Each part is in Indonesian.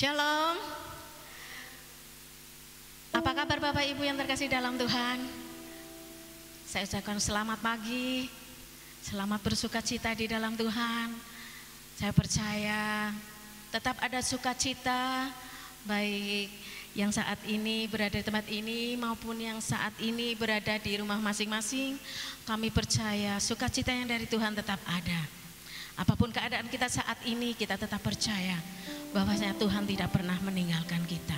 Shalom. Apa kabar Bapak Ibu yang terkasih dalam Tuhan? Saya ucapkan selamat pagi, selamat bersukacita di dalam Tuhan. Saya percaya tetap ada sukacita, baik yang saat ini berada di tempat ini maupun yang saat ini berada di rumah masing-masing. Kami percaya sukacita yang dari Tuhan tetap ada. Apapun keadaan kita saat ini, kita tetap percaya bahwasanya Tuhan tidak pernah meninggalkan kita.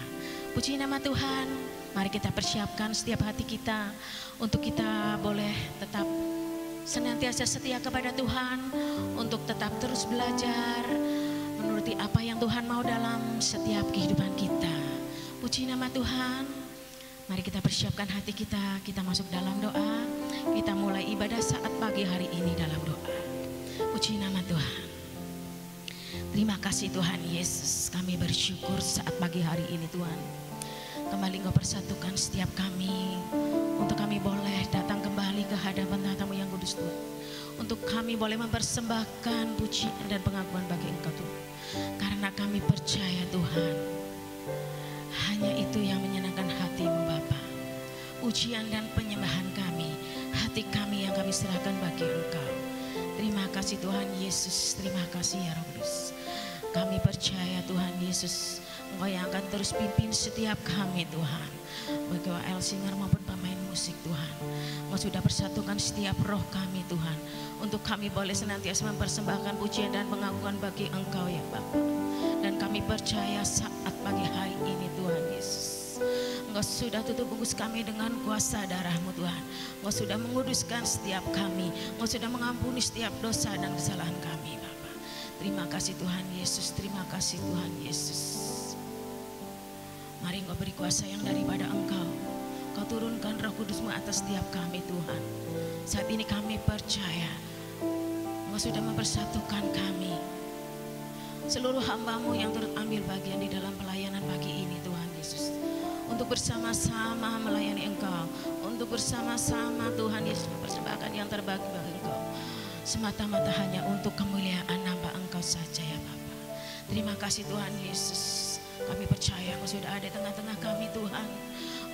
Puji nama Tuhan. Mari kita persiapkan setiap hati kita untuk kita boleh tetap senantiasa setia kepada Tuhan, untuk tetap terus belajar menuruti apa yang Tuhan mau dalam setiap kehidupan kita. Puji nama Tuhan. Mari kita persiapkan hati kita, kita masuk dalam doa. Kita mulai ibadah saat pagi hari ini dalam doa. Puji nama Tuhan. Terima kasih Tuhan Yesus, kami bersyukur saat pagi hari ini Tuhan. Kembali Engkau persatukan setiap kami, untuk kami boleh datang kembali ke hadapan tahta-Mu yang kudus Tuhan. Untuk kami boleh mempersembahkan pujian dan pengakuan bagi Engkau Tuhan. Karena kami percaya Tuhan, hanya itu yang menyenangkan hati-Mu Bapa. Pujian dan penyembahan kami, hati kami yang kami serahkan bagi Engkau. Terima kasih Tuhan Yesus, terima kasih ya Roh Kudus. Kami percaya Tuhan Yesus, Engkau yang akan terus pimpin setiap kami Tuhan. Baik WL singer maupun pemain musik Tuhan. Engkau sudah persatukan setiap roh kami Tuhan. Untuk kami boleh senantiasa mempersembahkan pujian dan pengakuan bagi Engkau ya Bapa. Dan kami percaya saat pagi hari ini Tuhan Yesus, Engkau sudah tutup bungkus kami dengan kuasa darah-Mu Tuhan. Engkau sudah menguduskan setiap kami. Engkau sudah mengampuni setiap dosa dan kesalahan kami Bapa. Terima kasih Tuhan Yesus, terima kasih Tuhan Yesus. Mari Engkau beri kuasa yang daripada Engkau. Engkau turunkan Roh Kudus-Mu atas setiap kami Tuhan. Saat ini kami percaya Engkau sudah mempersatukan kami. Seluruh hamba-Mu yang turut ambil bagian di dalam pelayanan pagi ini Tuhan Yesus. Untuk bersama-sama melayani Engkau. Untuk bersama-sama Tuhan Yesus mempersembahkan yang terbaik bagi Engkau. Semata-mata hanya untuk kemuliaan nama Engkau saja ya Bapa. Terima kasih Tuhan Yesus. Kami percaya Engkau sudah ada di tengah-tengah kami Tuhan.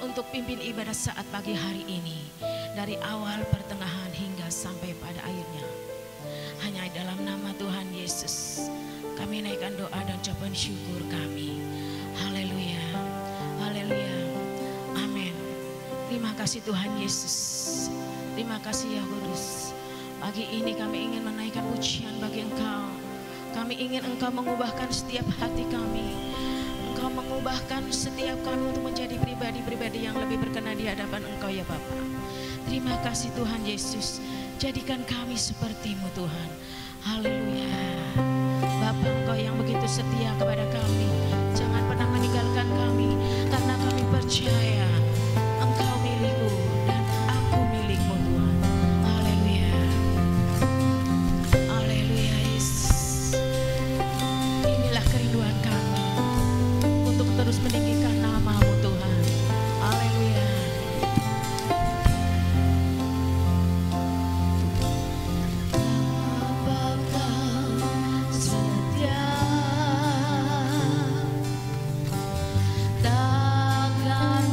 Untuk pimpin ibadah saat pagi hari ini. Dari awal, pertengahan hingga sampai pada akhirnya. Hanya dalam nama Tuhan Yesus kami naikkan doa dan ucapan syukur kami. Haleluya. Haleluya. Amin. Terima kasih Tuhan Yesus. Terima kasih ya Kudus. Pagi ini kami ingin menaikkan pujian bagi Engkau. Kami ingin Engkau mengubahkan setiap hati kami. Engkau mengubahkan setiap kami untuk menjadi pribadi-pribadi yang lebih berkenan di hadapan Engkau ya Bapa. Terima kasih Tuhan Yesus. Jadikan kami seperti-Mu Tuhan. Haleluya. Bapa, Engkau yang begitu setia kepada kami. Jangan pernah meninggalkan kami. Karena kami percaya Engkau milik-Ku dan aku milik-Mu Tuhan. Haleluya. Haleluya Yesus. Inilah kerinduan kami untuk terus meninggikan nama-Mu Tuhan. Haleluya. Takkan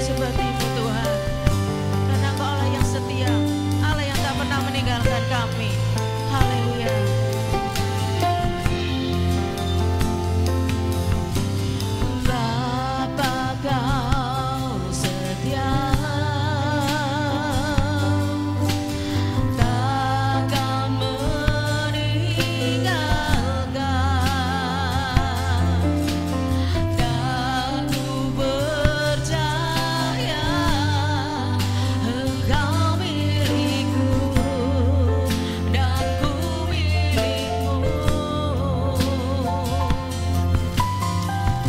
seperti-Mu Tuhan. Karena Engkau Allah yang setia, Allah yang tak pernah meninggalkan kami. Haleluya. Bapa Kau setia, takkan meninggalkan, dan ku percaya Engkau milikku dan ku milikmu.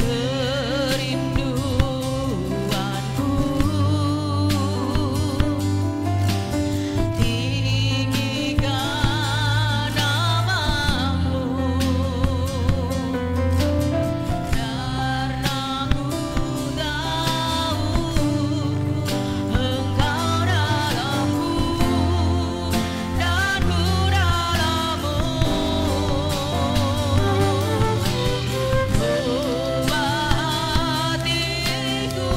Kerinduanku tinggikan namamu, karena ku tahu Engkau dalamku dan ku dalammu. Hatiku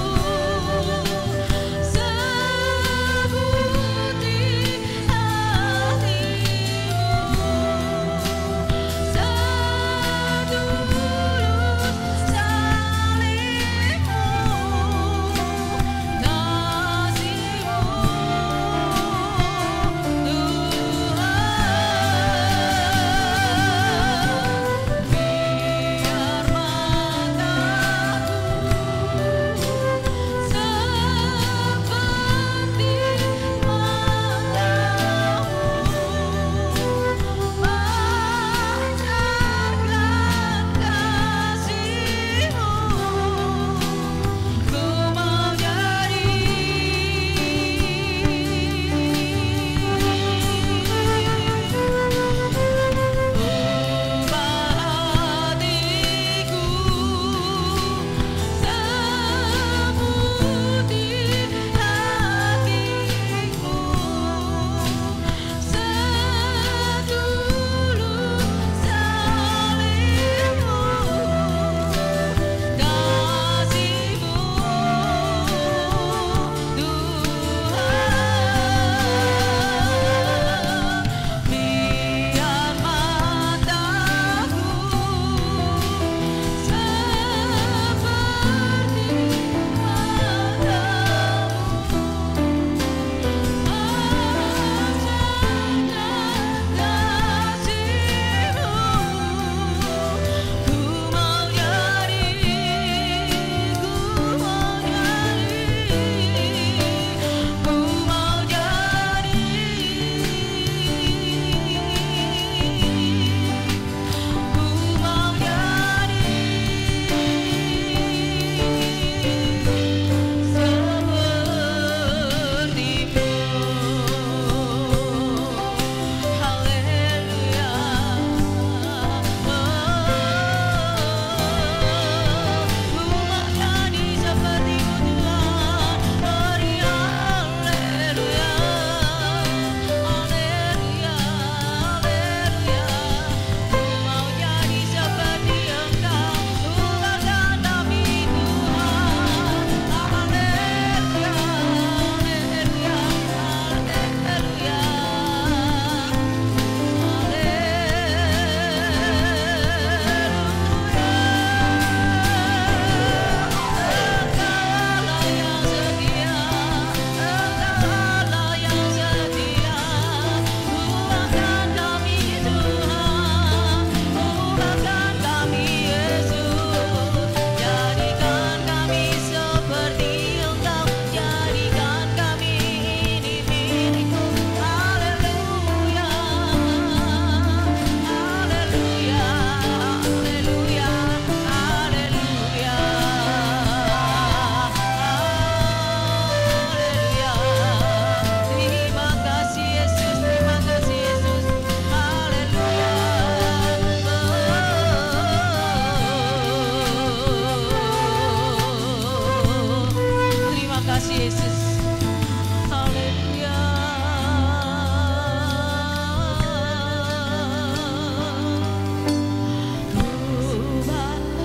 seperti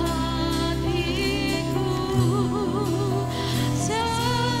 hatimu, setulus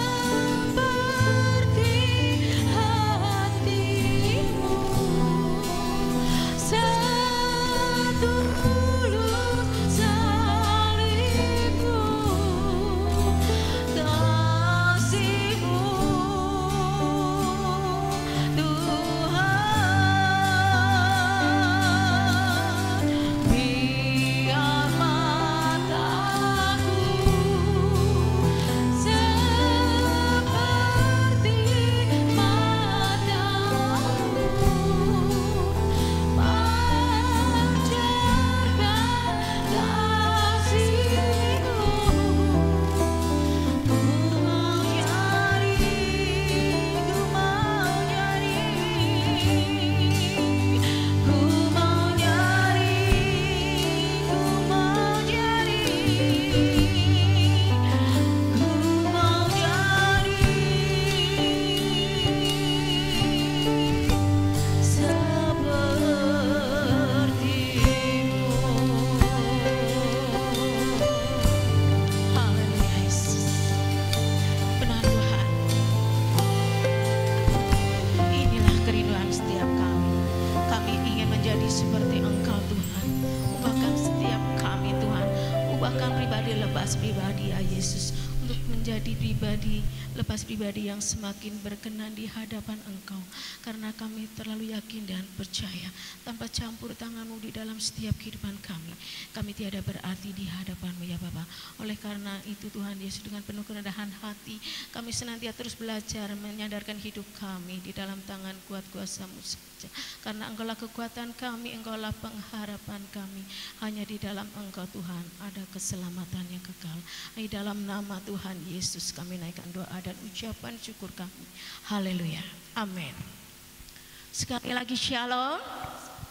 menjadi pribadi, lepas pribadi yang semakin berkenan di hadapan Engkau. Karena kami terlalu yakin dan percaya tanpa campur tangan-Mu di dalam setiap kehidupan kami tiada berarti di hadapan-Mu ya Bapa. Oleh karena itu Tuhan Yesus, dengan penuh kerendahan hati kami senantiasa terus belajar menyadarkan hidup kami di dalam tangan kuat kuasa-Mu saja. Karena Engkaulah kekuatan kami, Engkaulah pengharapan kami. Hanya di dalam Engkau Tuhan ada keselamatan yang kekal. Di dalam nama Tuhan Yesus kami naikkan doa dan ucapan syukur kami. Haleluya. Amin. Sekali lagi shalom.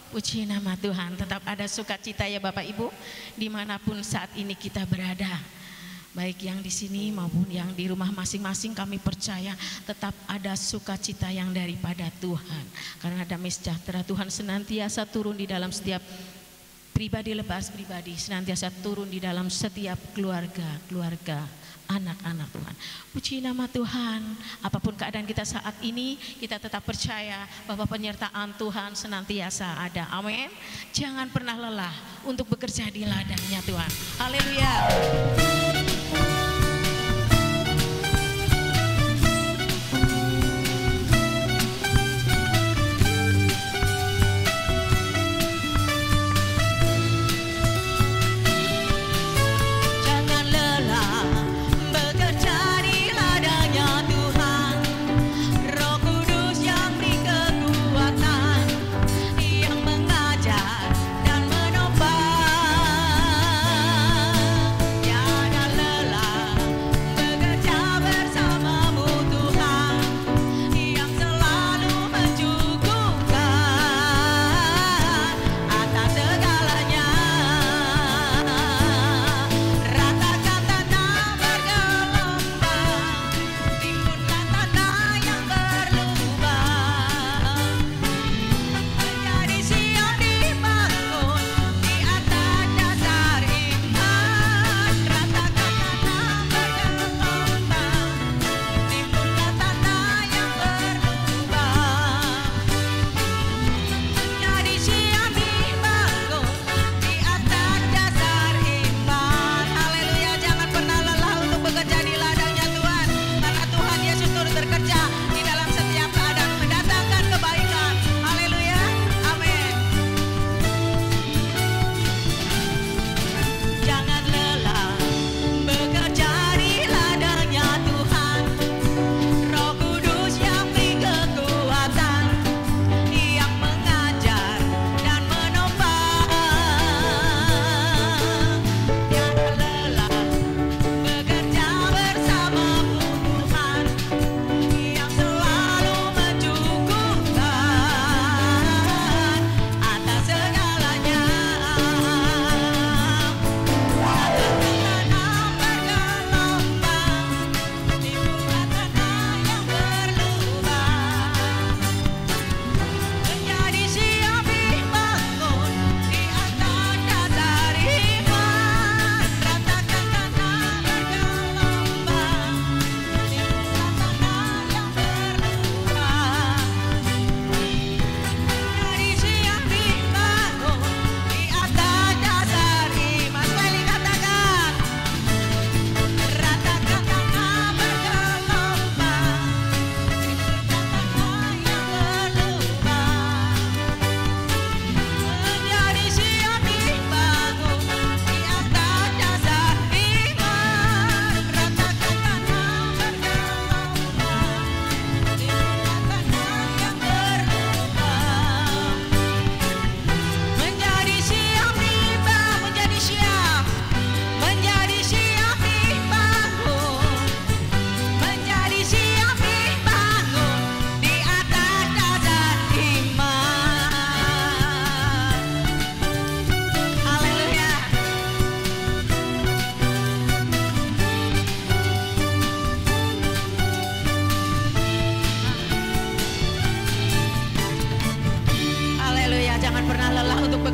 Puji nama Tuhan. Tetap ada sukacita ya Bapak Ibu, dimanapun saat ini kita berada. Baik yang di sini maupun yang di rumah masing-masing, kami percaya tetap ada sukacita yang daripada Tuhan. Karena damai sejahtera Tuhan senantiasa turun di dalam setiap pribadi lepas pribadi, senantiasa turun di dalam setiap keluarga anak-anak Tuhan. Puji nama Tuhan. Apapun keadaan kita saat ini, kita tetap percaya bahwa penyertaan Tuhan senantiasa ada. Amin. Jangan pernah lelah untuk bekerja di ladangnya Tuhan. Haleluya.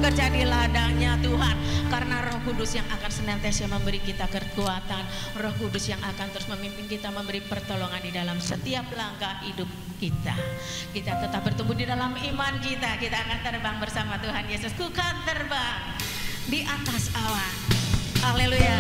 bekerja di ladangnya Tuhan, karena Roh Kudus yang akan senantiasa memberi kita kekuatan, Roh Kudus yang akan terus memimpin kita, memberi pertolongan di dalam setiap langkah hidup kita. Kita tetap bertumbuh di dalam iman kita. Kita akan terbang bersama Tuhan Yesus. Ku kan terbang di atas awan. Haleluya.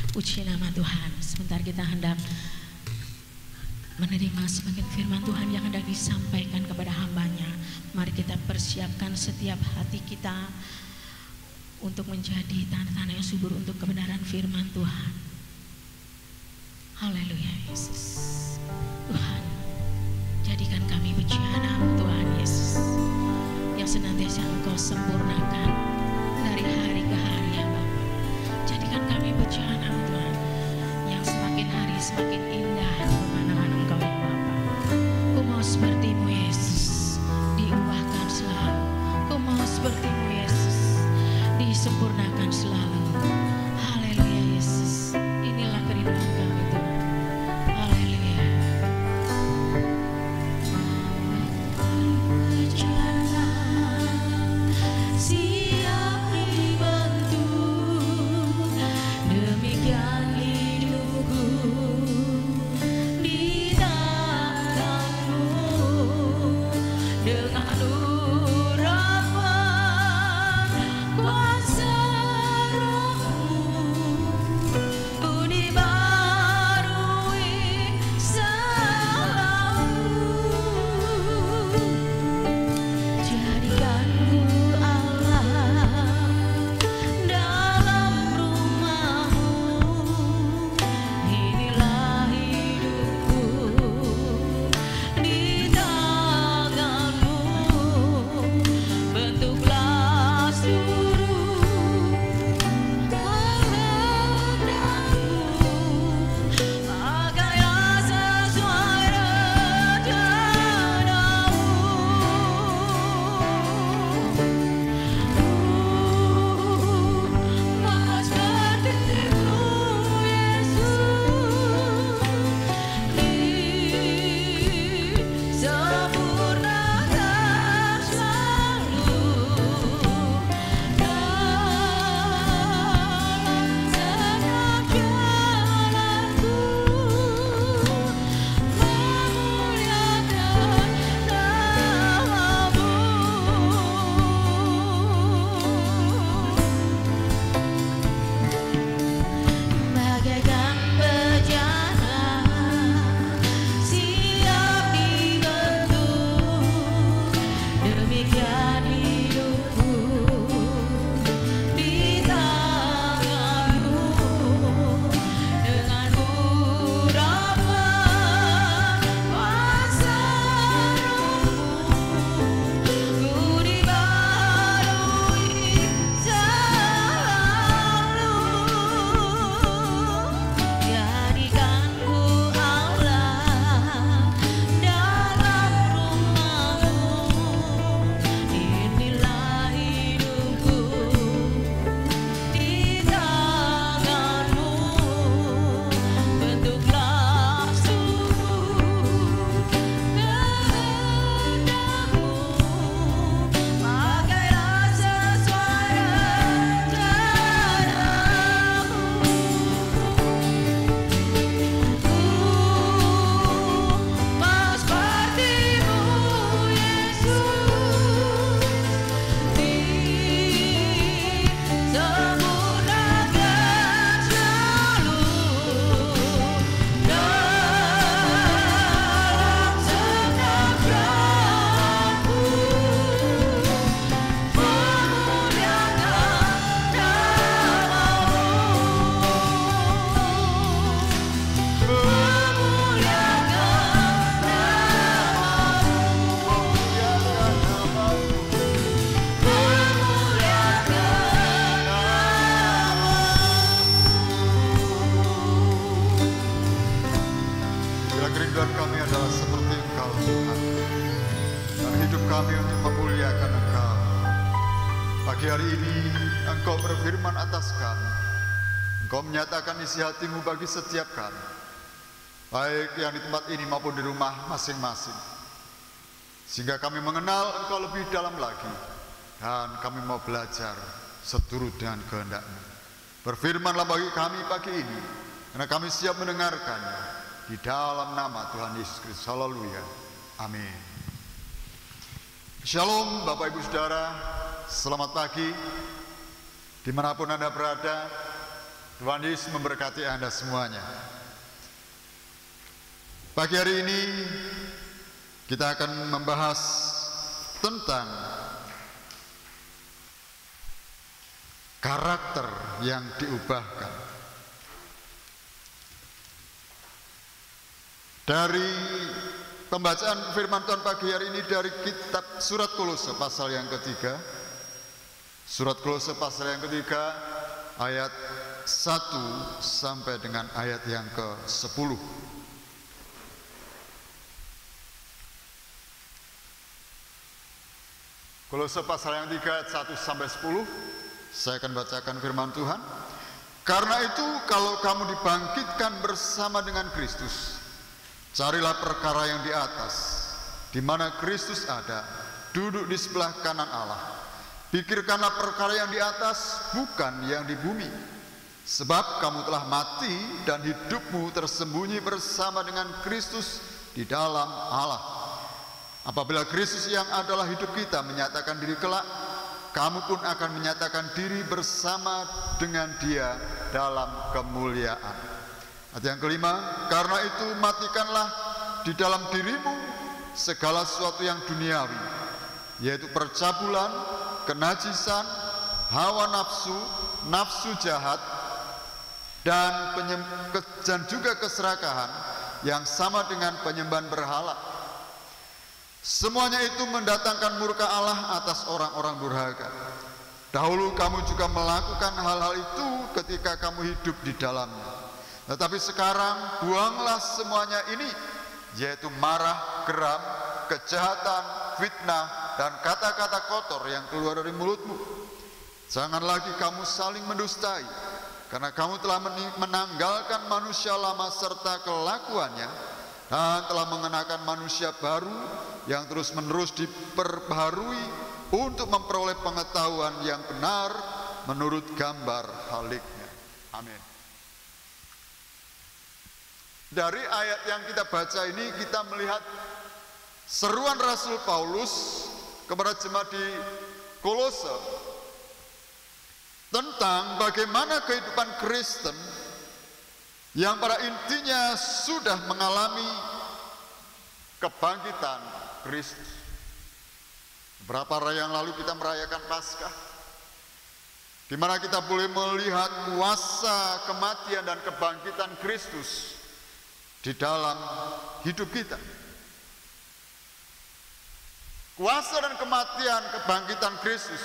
Puji nama Tuhan. Sebentar kita hendak menerima sebagian firman Tuhan yang hendak disampaikan kepada hamba-Nya. Mari kita persiapkan setiap hati kita untuk menjadi tanah-tanah yang subur untuk kebenaran firman Tuhan. Haleluya Yesus. Tuhan, jadikan kami pujian nama Tuhan Yesus yang senantiasa Engkau sempurnakan dari hari ke hari ya Bapa. Jadikan kami pujian nama Tuhan yang semakin hari semakin indah di pemandangan Engkau ya Bapa. Ku mau seperti-Mu Yesus, diubahkan selalu. Ku mau seperti-Mu Yesus, disempurnakan selalu. Haleluya Yesus. Inilah kerinduan kami Tuhan. Haleluya. Siap dibentuk, demikian hidupku di tangan-Mu, dengan urapan kuasa Roh-Mu, ku dibarui selalu. Jadikanku Allah dalam rumah-Mu, inilah hidupku di tangan-Mu, bentuklah seluruh kehendak-Mu, pakailah sesuai rencana-Mu. Mau seperti-Mu Yesus, disempurnakan selalu dalam setiap jalanku, memuliakan nama-Mu. Bagaikan bejana siap dibentuk, demikian hidupku di tangan-Mu, dengan urapan kuasa Roh-Mu, ku dibarui selalu. Jadikanku Allah dalam rumah-Mu, inilah hidupku di tangan-Mu, bentuklah seluruh kehendak-Mu, pakailah sesuai rencana-Mu. Mau seperti-Mu Yesus, disempurnakan selalu dalam setiap jalanku, memuliakan nama-Mu, Bila kerinduan kami adalah seperti Engkau Tuhan, dan hidup kami untuk memuliakan Engkau. Pagi hari ini Engkau berfirman atas kami, Engkau menyatakan isi hati-Mu bagi setiap kami, baik yang di tempat ini maupun di rumah masing-masing, sehingga kami mengenal Engkau lebih dalam lagi, dan kami mau belajar seturut dengan kehendak-Mu. Berfirmanlah bagi kami pagi ini, karena kami siap mendengarkannya. Di dalam nama Tuhan Yesus Kristus. Haleluya. Amin. Shalom Bapak Ibu Saudara, selamat pagi dimanapun Anda berada. Tuhan Yesus memberkati Anda semuanya. Pagi hari ini kita akan membahas tentang karakter yang diubahkan. Dari pembacaan firman Tuhan pagi hari ini dari kitab surat Kolose pasal yang ketiga. Surat Kolose pasal yang ketiga ayat 1 sampai dengan ayat yang ke-10. Kolose pasal yang 3 ayat 1 sampai 10. Saya akan bacakan firman Tuhan. Karena itu kalau kamu dibangkitkan bersama dengan Kristus, carilah perkara yang di atas, di mana Kristus ada, duduk di sebelah kanan Allah. Pikirkanlah perkara yang di atas, bukan yang di bumi. Sebab kamu telah mati dan hidupmu tersembunyi bersama dengan Kristus di dalam Allah. Apabila Kristus yang adalah hidup kita menyatakan diri kelak, kamu pun akan menyatakan diri bersama dengan Dia dalam kemuliaan. Ayat yang kelima, karena itu matikanlah di dalam dirimu segala sesuatu yang duniawi, yaitu percabulan, kenajisan, hawa nafsu, nafsu jahat, dan juga keserakahan yang sama dengan penyembahan berhala. Semuanya itu mendatangkan murka Allah atas orang-orang durhaka. Dahulu kamu juga melakukan hal-hal itu ketika kamu hidup di dalamnya. Tetapi sekarang buanglah semuanya ini, yaitu marah, geram, kejahatan, fitnah, dan kata-kata kotor yang keluar dari mulutmu. Jangan lagi kamu saling mendustai, karena kamu telah menanggalkan manusia lama serta kelakuannya, dan telah mengenakan manusia baru yang terus-menerus diperbaharui untuk memperoleh pengetahuan yang benar menurut gambar haliknya. Amin. Dari ayat yang kita baca ini kita melihat seruan Rasul Paulus kepada jemaat di Kolose tentang bagaimana kehidupan Kristen yang pada intinya sudah mengalami kebangkitan Kristus. Beberapa hari yang lalu kita merayakan Paskah, di mana kita boleh melihat kuasa kematian dan kebangkitan Kristus di dalam hidup kita. Kuasa dan kematian kebangkitan Kristus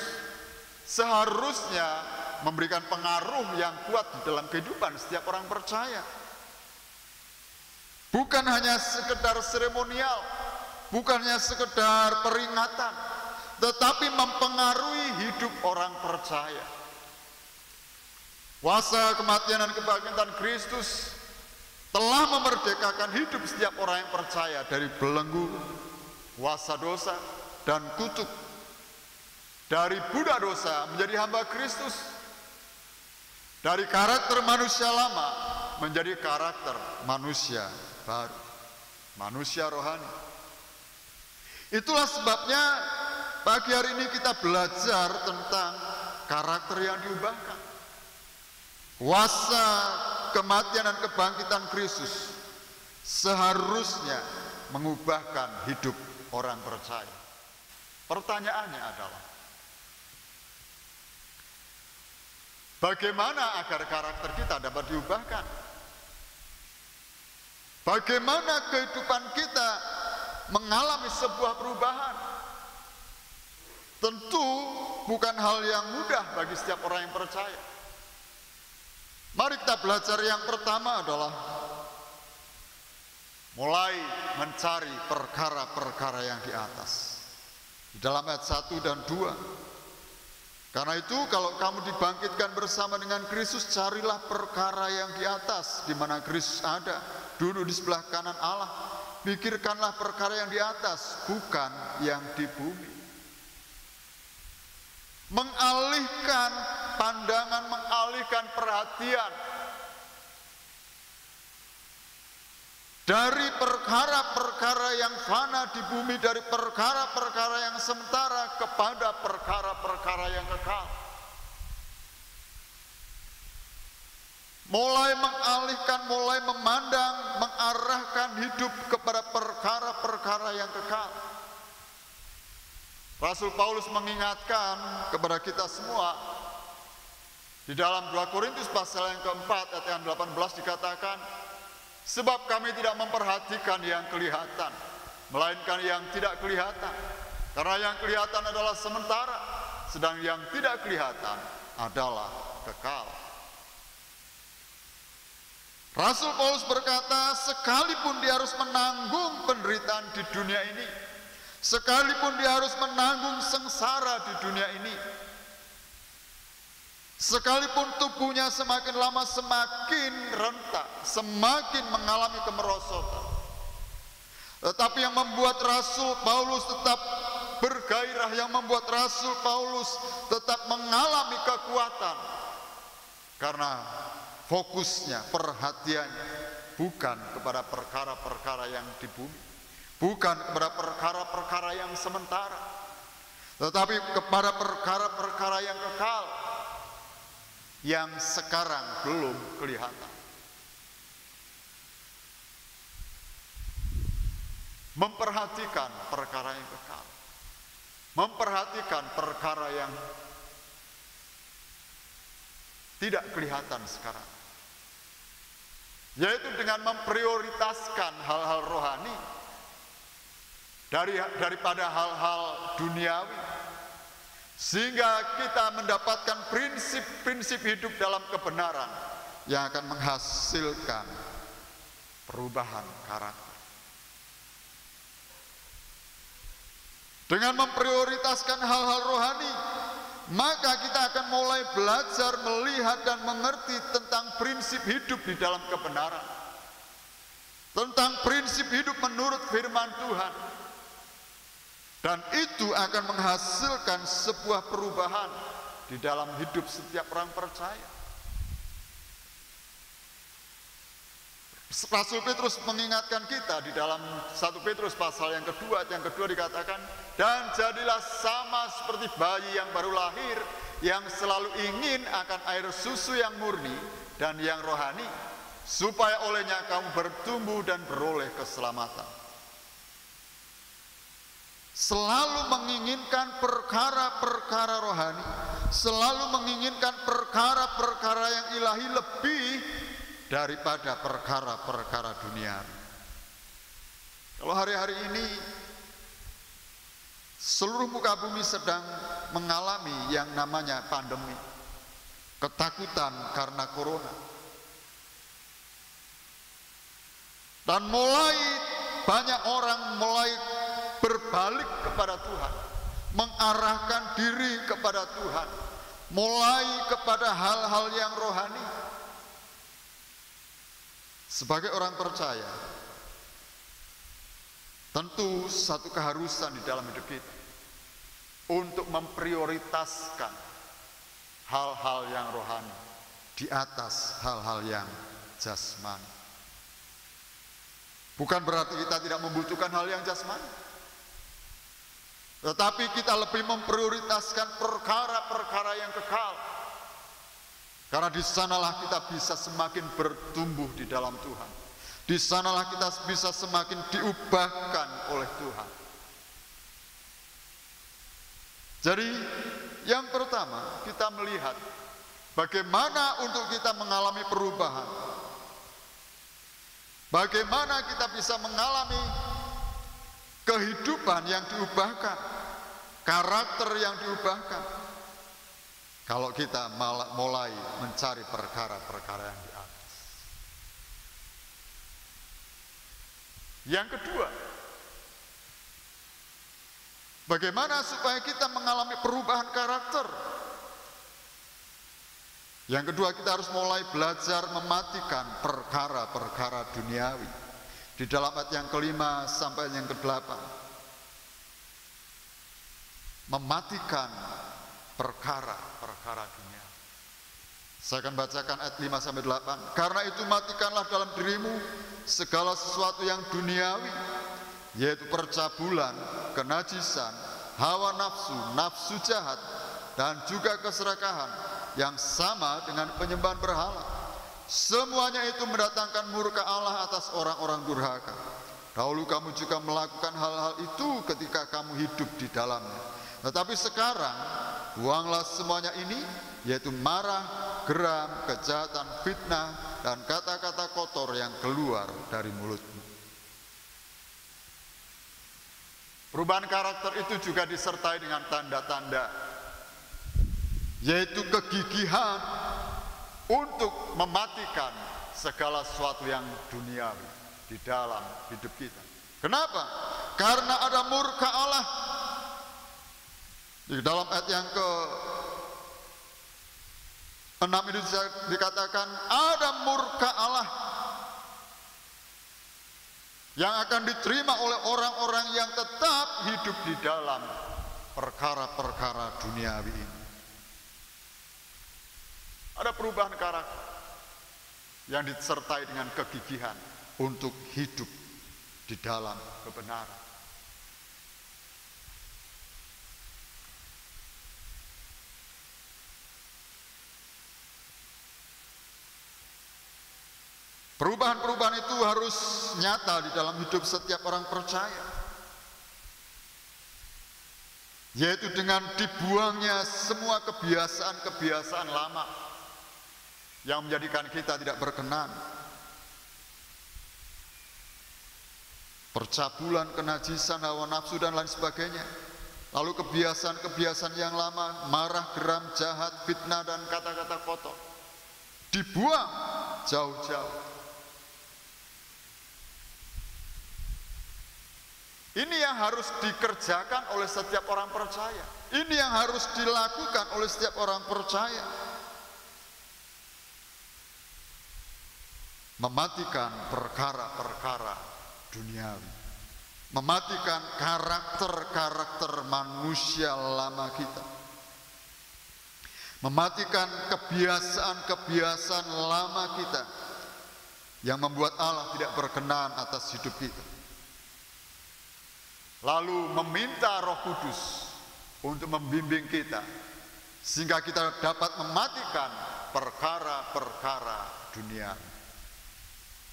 seharusnya memberikan pengaruh yang kuat di dalam kehidupan setiap orang percaya. Bukan hanya sekedar seremonial, bukannya sekedar peringatan, tetapi mempengaruhi hidup orang percaya. Kuasa kematian dan kebangkitan Kristus telah memerdekakan hidup setiap orang yang percaya dari belenggu, kuasa dosa, dan kutuk. Dari budak dosa menjadi hamba Kristus. Dari karakter manusia lama menjadi karakter manusia baru, manusia rohani. Itulah sebabnya pagi hari ini kita belajar tentang karakter yang diubahkan. Kuasa kematian dan kebangkitan Kristus seharusnya mengubahkan hidup orang percaya. Pertanyaannya adalah, bagaimana agar karakter kita dapat diubahkan? Bagaimana kehidupan kita mengalami sebuah perubahan? Tentu bukan hal yang mudah bagi setiap orang yang percaya. Mari kita belajar. Yang pertama adalah mulai mencari perkara-perkara yang di atas. Di dalam ayat 1 dan 2. Karena itu kalau kamu dibangkitkan bersama dengan Kristus, carilah perkara yang di atas, di mana Kristus ada, duduk di sebelah kanan Allah. Pikirkanlah perkara yang di atas, bukan yang di bumi. Mengalihkan pandangan, mengalihkan perhatian dari perkara-perkara yang fana di bumi, dari perkara-perkara yang sementara kepada perkara-perkara yang kekal. mulai mengalihkan, mulai memandang, mengarahkan hidup kepada perkara-perkara yang kekal. Rasul Paulus mengingatkan kepada kita semua di dalam 2 Korintus pasal yang keempat ayat yang 18 dikatakan, sebab kami tidak memperhatikan yang kelihatan, melainkan yang tidak kelihatan. Karena yang kelihatan adalah sementara, sedang yang tidak kelihatan adalah kekal. Rasul Paulus berkata, sekalipun dia harus menanggung penderitaan di dunia ini, sekalipun dia harus menanggung sengsara di dunia ini, sekalipun tubuhnya semakin lama semakin rentak, semakin mengalami kemerosotan, tetapi yang membuat Rasul Paulus tetap bergairah, yang membuat Rasul Paulus tetap mengalami kekuatan, karena fokusnya, perhatiannya bukan kepada perkara-perkara yang di bumi, bukan kepada perkara-perkara yang sementara, tetapi kepada perkara-perkara yang kekal, yang sekarang belum kelihatan. Memperhatikan perkara yang kekal, memperhatikan perkara yang tidak kelihatan sekarang, yaitu dengan memprioritaskan hal-hal rohani daripada hal-hal duniawi, sehingga kita mendapatkan prinsip-prinsip hidup dalam kebenaran yang akan menghasilkan perubahan karakter. Dengan memprioritaskan hal-hal rohani, maka kita akan mulai belajar melihat dan mengerti tentang prinsip hidup di dalam kebenaran, tentang prinsip hidup menurut firman Tuhan, dan itu akan menghasilkan sebuah perubahan di dalam hidup setiap orang percaya. Rasul Petrus mengingatkan kita di dalam 1 Petrus pasal yang kedua dikatakan, dan jadilah sama seperti bayi yang baru lahir, yang selalu ingin akan air susu yang murni dan yang rohani, supaya olehnya kamu bertumbuh dan beroleh keselamatan. Selalu menginginkan perkara-perkara rohani, selalu menginginkan perkara-perkara yang ilahi lebih daripada perkara-perkara dunia. Kalau hari-hari ini seluruh muka bumi sedang mengalami yang namanya pandemi, ketakutan karena corona, dan mulai banyak orang mulai berbalik kepada Tuhan, mengarahkan diri kepada Tuhan, mulai kepada hal-hal yang rohani. Sebagai orang percaya, tentu satu keharusan di dalam hidup kita untuk memprioritaskan hal-hal yang rohani di atas hal-hal yang jasmani. Bukan berarti kita tidak membutuhkan hal yang jasmani, tetapi kita lebih memprioritaskan perkara-perkara yang kekal, karena di sanalah kita bisa semakin bertumbuh di dalam Tuhan. Di sanalah kita bisa semakin diubahkan oleh Tuhan. Jadi yang pertama, kita melihat bagaimana untuk kita mengalami perubahan, bagaimana kita bisa mengalami kehidupan yang diubahkan, karakter yang diubahkan, kalau kita mulai mencari perkara-perkara yang di atas. Yang kedua, bagaimana supaya kita mengalami perubahan karakter? Yang kedua, kita harus mulai belajar mematikan perkara-perkara duniawi. Di dalam ayat yang kelima sampai yang ke-8, mematikan perkara-perkara dunia. Saya akan bacakan ayat 5 sampai 8. Karena itu matikanlah dalam dirimu segala sesuatu yang duniawi, yaitu percabulan, kenajisan, hawa nafsu, nafsu jahat, dan juga keserakahan yang sama dengan penyembahan berhala. semuanya itu mendatangkan murka Allah atas orang-orang durhaka. Dahulu kamu juga melakukan hal-hal itu ketika kamu hidup di dalamnya. Tetapi sekarang buanglah semuanya ini, yaitu marah, geram, kejahatan, fitnah, dan kata-kata kotor yang keluar dari mulutmu. Perubahan karakter itu juga disertai dengan tanda-tanda, yaitu kegigihan untuk mematikan segala sesuatu yang duniawi di dalam hidup kita. Kenapa? Karena ada murka Allah. Di dalam ayat yang ke-6 itu dikatakan ada murka Allah yang akan diterima oleh orang-orang yang tetap hidup di dalam perkara-perkara duniawi ini. Ada perubahan karakter yang disertai dengan kegigihan untuk hidup di dalam kebenaran. Perubahan-perubahan itu harus nyata di dalam hidup setiap orang percaya, yaitu dengan dibuangnya semua kebiasaan-kebiasaan lama yang menjadikan kita tidak berkenan. Percabulan, kenajisan, hawa nafsu, dan lain sebagainya. Lalu kebiasaan-kebiasaan yang lama, marah, geram, jahat, fitnah, dan kata-kata kotor, dibuang jauh-jauh. Ini yang harus dikerjakan oleh setiap orang percaya. Ini yang harus dilakukan oleh setiap orang percaya. Mematikan perkara-perkara duniawi, mematikan karakter-karakter manusia lama kita, mematikan kebiasaan-kebiasaan lama kita yang membuat Allah tidak berkenan atas hidup kita. Lalu meminta Roh Kudus untuk membimbing kita sehingga kita dapat mematikan perkara-perkara dunia.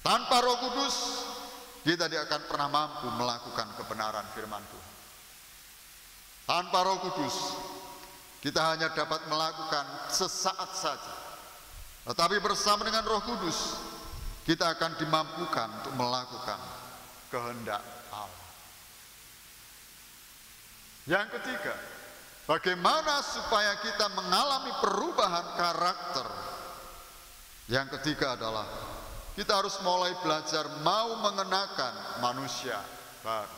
Tanpa Roh Kudus kita tidak akan pernah mampu melakukan kebenaran firman Tuhan. Tanpa Roh Kudus kita hanya dapat melakukan sesaat saja. Tetapi bersama dengan Roh Kudus kita akan dimampukan untuk melakukan kehendak Allah. Yang ketiga, bagaimana supaya kita mengalami perubahan karakter? Yang ketiga adalah kita harus mulai belajar mau mengenakan manusia baru.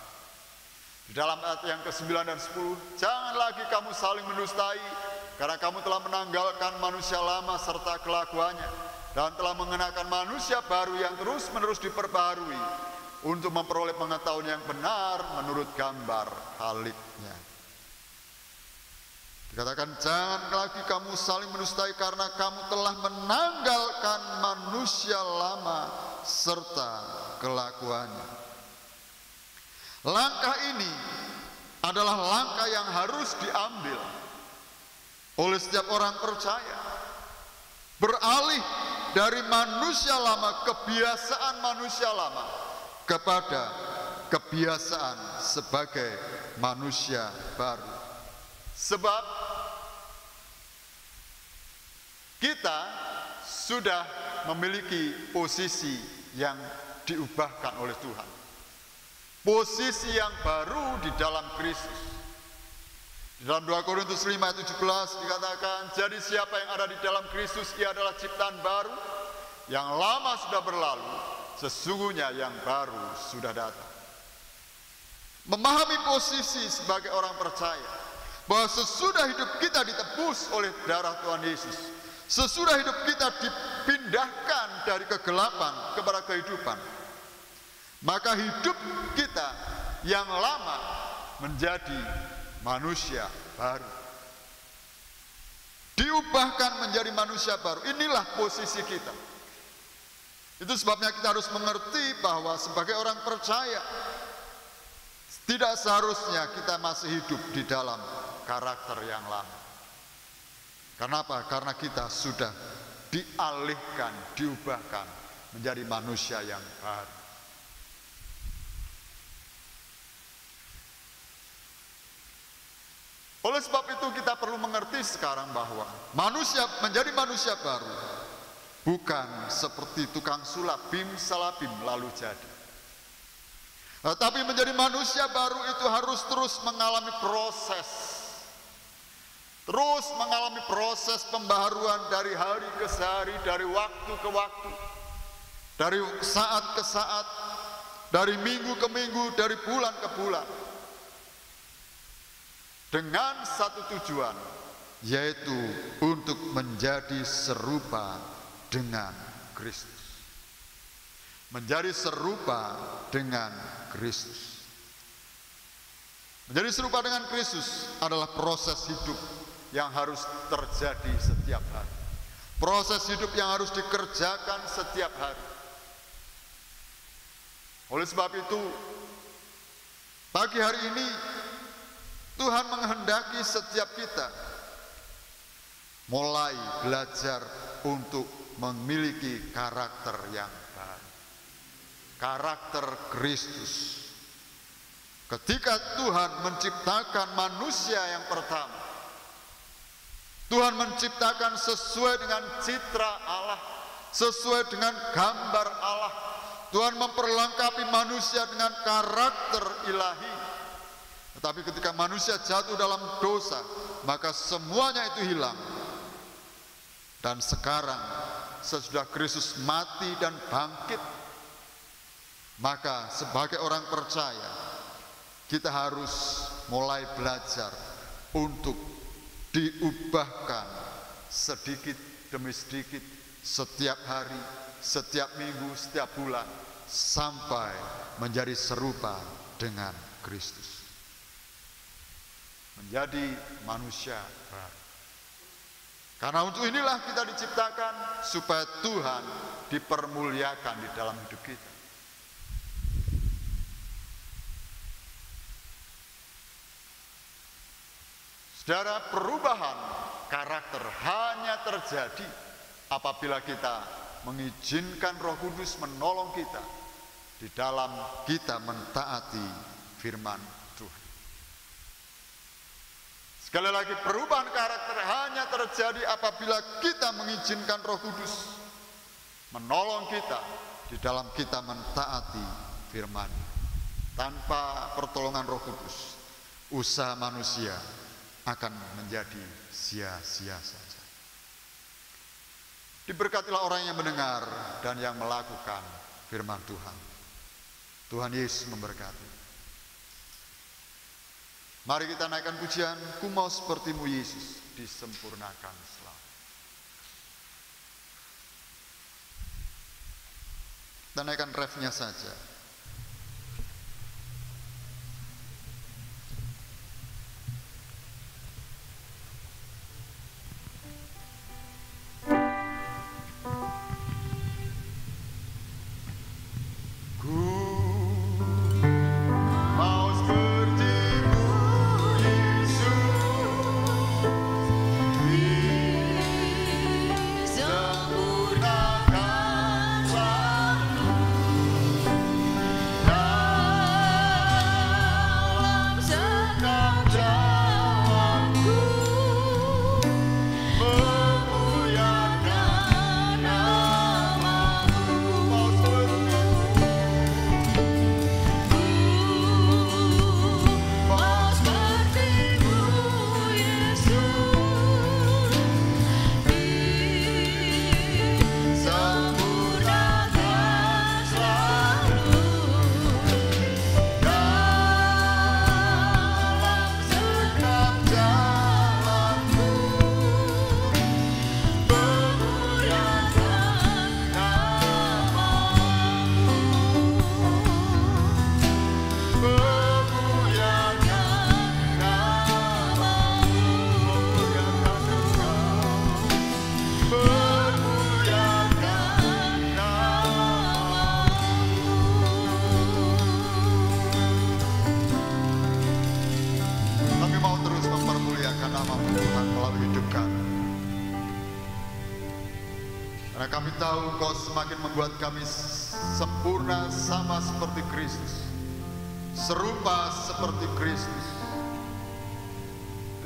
Di dalam ayat yang ke-9 dan 10, jangan lagi kamu saling mendustai, karena kamu telah menanggalkan manusia lama serta kelakuannya, dan telah mengenakan manusia baru yang terus-menerus diperbarui untuk memperoleh pengetahuan yang benar menurut gambar haliknya. Dikatakan jangan lagi kamu saling mendustai karena kamu telah menanggalkan manusia lama serta kelakuannya. Langkah ini adalah langkah yang harus diambil oleh setiap orang percaya. Beralih dari manusia lama, kebiasaan manusia lama, kepada kebiasaan sebagai manusia baru. Sebab kita sudah memiliki posisi yang diubahkan oleh Tuhan. Posisi yang baru di dalam Kristus. Di dalam 2 Korintus 5 ayat 17 dikatakan, jadi siapa yang ada di dalam Kristus, ia adalah ciptaan baru, yang lama sudah berlalu, sesungguhnya yang baru sudah datang. Memahami posisi sebagai orang percaya, bahwa sesudah hidup kita ditebus oleh darah Tuhan Yesus, sesudah hidup kita dipindahkan dari kegelapan kepada kehidupan, maka hidup kita yang lama menjadi manusia baru, diubahkan menjadi manusia baru. Inilah posisi kita. Itu sebabnya kita harus mengerti bahwa sebagai orang percaya tidak seharusnya kita masih hidup di dalam karakter yang lama. Kenapa? Karena kita sudah dialihkan, diubahkan menjadi manusia yang baru. Oleh sebab itu kita perlu mengerti sekarang bahwa manusia menjadi manusia baru bukan seperti tukang sulap bim salabim lalu jadi. Tetapi menjadi manusia baru itu harus terus mengalami proses. Terus mengalami proses pembaharuan dari hari ke hari, dari waktu ke waktu, dari saat ke saat, dari minggu ke minggu, dari bulan ke bulan. Dengan satu tujuan, yaitu untuk menjadi serupa dengan Kristus. Menjadi serupa dengan Kristus. Menjadi serupa dengan Kristus adalah proses hidup yang harus terjadi setiap hari. Proses hidup yang harus dikerjakan setiap hari. Oleh sebab itu, pagi hari ini Tuhan menghendaki setiap kita mulai belajar untuk memiliki karakter yang baru. Karakter Kristus. Ketika Tuhan menciptakan manusia yang pertama, Tuhan menciptakan sesuai dengan citra Allah, sesuai dengan gambar Allah. Tuhan memperlengkapi manusia dengan karakter ilahi. Tetapi ketika manusia jatuh dalam dosa, maka semuanya itu hilang. Dan sekarang sesudah Kristus mati dan bangkit, maka sebagai orang percaya kita harus mulai belajar untuk diubahkan sedikit demi sedikit, setiap hari, setiap minggu, setiap bulan, sampai menjadi serupa dengan Kristus. Menjadi manusia baru. Karena untuk inilah kita diciptakan, supaya Tuhan dipermuliakan di dalam hidup kita. Saudara, perubahan karakter hanya terjadi apabila kita mengizinkan Roh Kudus menolong kita di dalam kita mentaati firman Tuhan. Sekali lagi, perubahan karakter hanya terjadi apabila kita mengizinkan Roh Kudus menolong kita di dalam kita mentaati firman. Tanpa pertolongan Roh Kudus, usaha manusia akan menjadi sia-sia saja. Diberkatilah orang yang mendengar dan yang melakukan firman Tuhan. Tuhan Yesus memberkati. Mari kita naikkan pujian, ku mau sepertimu Yesus, disempurnakan selalu. Kita naikkan refnya saja. Karena kami tahu Engkau semakin membuat kami sempurna sama seperti Kristus, serupa seperti Kristus.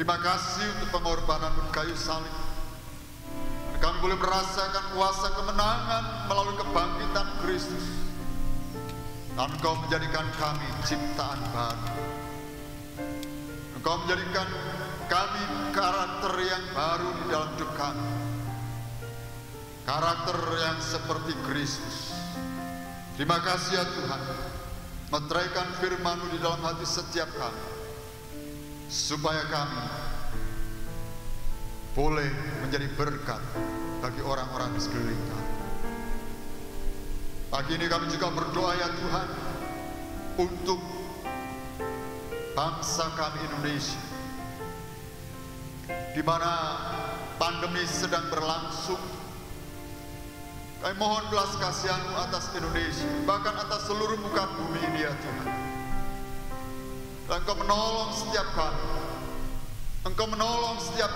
Terima kasih untuk pengorbanan-Mu di kayu salib. Kami boleh merasakan kuasa kemenangan melalui kebangkitan Kristus. Dan Engkau menjadikan kami ciptaan baru. Engkau menjadikan kami karakter yang baru di dalam hidup kami. Karakter yang seperti Kristus. Terima kasih ya Tuhan. Meteraikan firman-Mu di dalam hati setiap kami, supaya kami boleh menjadi berkat bagi orang-orang di sekeliling kami. Pagi ini kami juga berdoa ya Tuhan, untuk bangsa kami Indonesia, di mana pandemi sedang berlangsung. Kami mohon belas kasihan-Mu atas Indonesia, bahkan atas seluruh muka bumi ini ya Tuhan. Dan Engkau menolong setiap kami. Engkau menolong setiap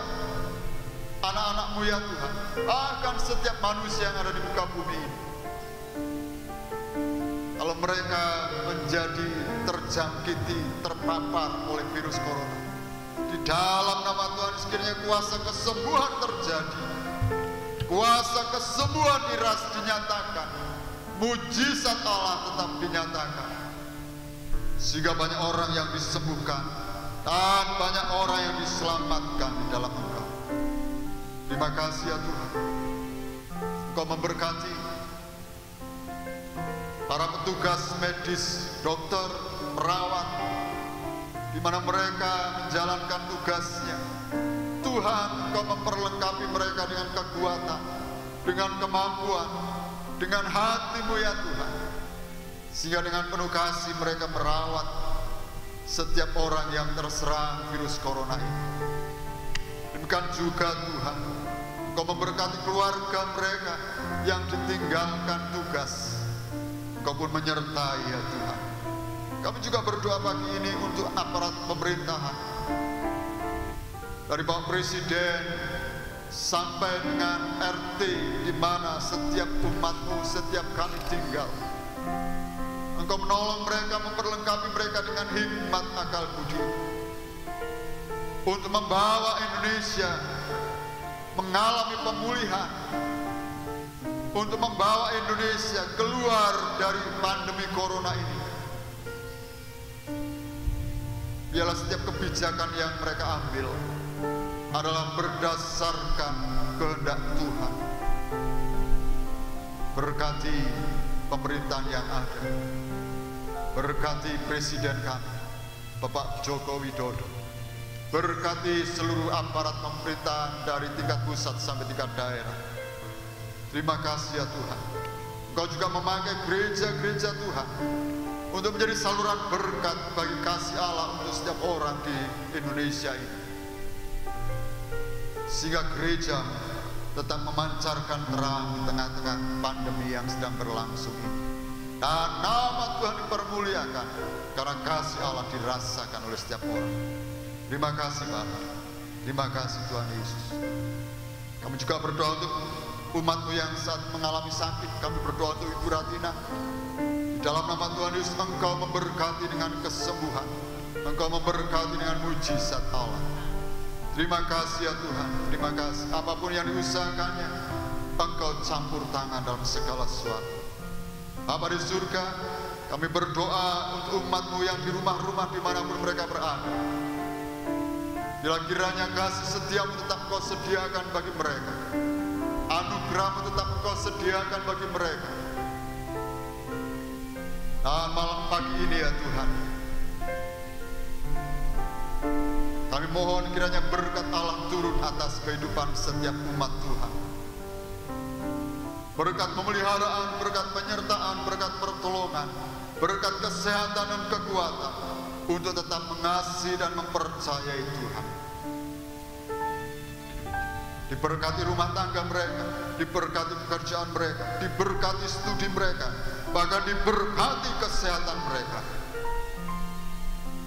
anak-anak-Mu ya Tuhan, bahkan setiap manusia yang ada di muka bumi ini. Kalau mereka menjadi terjangkiti, terpapar oleh virus corona, di dalam nama Tuhan sekiranya kuasa kesembuhan terjadi. Kuasa kesembuhan dinyatakan, mujizat Allah tetap dinyatakan, sehingga banyak orang yang disembuhkan dan banyak orang yang diselamatkan di dalam Engkau. Terima kasih ya Tuhan. Engkau memberkati para petugas medis, dokter, perawat, di mana mereka menjalankan tugasnya. Tuhan, Engkau memperlengkapi mereka dengan kekuatan, dengan kemampuan, dengan hati-Mu ya Tuhan, sehingga dengan penuh kasih mereka merawat setiap orang yang terserang virus corona ini. Demikian juga Tuhan, Engkau memberkati keluarga mereka yang ditinggalkan tugas. Engkau pun menyertai ya Tuhan. Kami juga berdoa pagi ini untuk aparat pemerintahan, dari Bapak Presiden sampai dengan RT, di mana setiap umat-Mu, setiap kami tinggal. Engkau menolong mereka, memperlengkapi mereka dengan hikmat akal budi, untuk membawa Indonesia mengalami pemulihan, untuk membawa Indonesia keluar dari pandemi corona ini. Biarlah setiap kebijakan yang mereka ambil adalah berdasarkan kehendak Tuhan. Berkati pemerintahan yang ada, berkati Presiden kami, Bapak Joko Widodo, berkati seluruh aparat pemerintahan dari tingkat pusat sampai tingkat daerah. Terima kasih ya Tuhan. Engkau juga memakai gereja-gereja Tuhan untuk menjadi saluran berkat bagi kasih Allah untuk setiap orang di Indonesia ini, sehingga gereja tetap memancarkan terang di tengah-tengah pandemi yang sedang berlangsung ini. Dan nama Tuhan dipermuliakan karena kasih Allah dirasakan oleh setiap orang. Terima kasih Bapak, terima kasih Tuhan Yesus. Kami juga berdoa untuk umat-Mu yang saat mengalami sakit. Kami berdoa untuk Ibu Ratina. Di dalam nama Tuhan Yesus, Engkau memberkati dengan kesembuhan, Engkau memberkati dengan mujizat Allah. Terima kasih ya Tuhan, terima kasih. Apapun yang diusahakannya, Engkau campur tangan dalam segala sesuatu. Bapa di surga, kami berdoa untuk umat-Mu yang di rumah-rumah dimanapun mereka berada. Bila kiranya kasih setia-Mu tetap Engkau sediakan bagi mereka, anugerah-Mu tetap Engkau sediakan bagi mereka. Dan malam pagi ini ya Tuhan, kami mohon kiranya berkat Allah turun atas kehidupan setiap umat Tuhan. Berkat pemeliharaan, berkat penyertaan, berkat pertolongan, berkat kesehatan dan kekuatan untuk tetap mengasihi dan mempercayai Tuhan. Diberkati rumah tangga mereka, diberkati pekerjaan mereka, diberkati studi mereka, bahkan diberkati kesehatan mereka.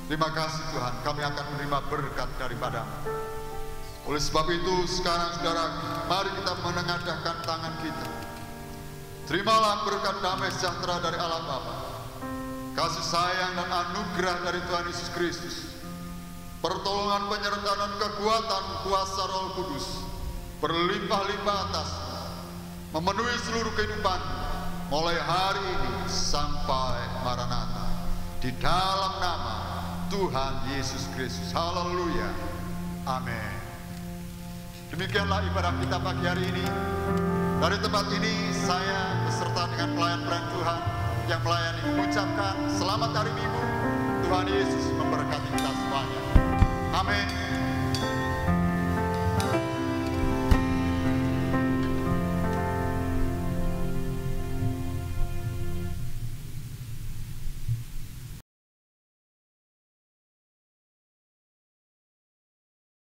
Terima kasih Tuhan, kami akan menerima berkat daripada-Mu. Oleh sebab itu sekarang saudara, mari kita menengadahkan tangan kita. Terimalah berkat damai sejahtera dari Allah Bapa, kasih sayang dan anugerah dari Tuhan Yesus Kristus, pertolongan, penyertaan dan kekuatan kuasa Roh Kudus berlimpah-limpah atas memenuhi seluruh kehidupan mulai hari ini sampai Maranatha, di dalam nama Tuhan Yesus Kristus. Haleluya. Amin. Demikianlah ibadah kita pagi hari ini. Dari tempat ini saya beserta dengan pelayan-pelayan Tuhan yang melayani mengucapkan selamat hari Minggu. Tuhan Yesus memberkati kita semuanya. Amin.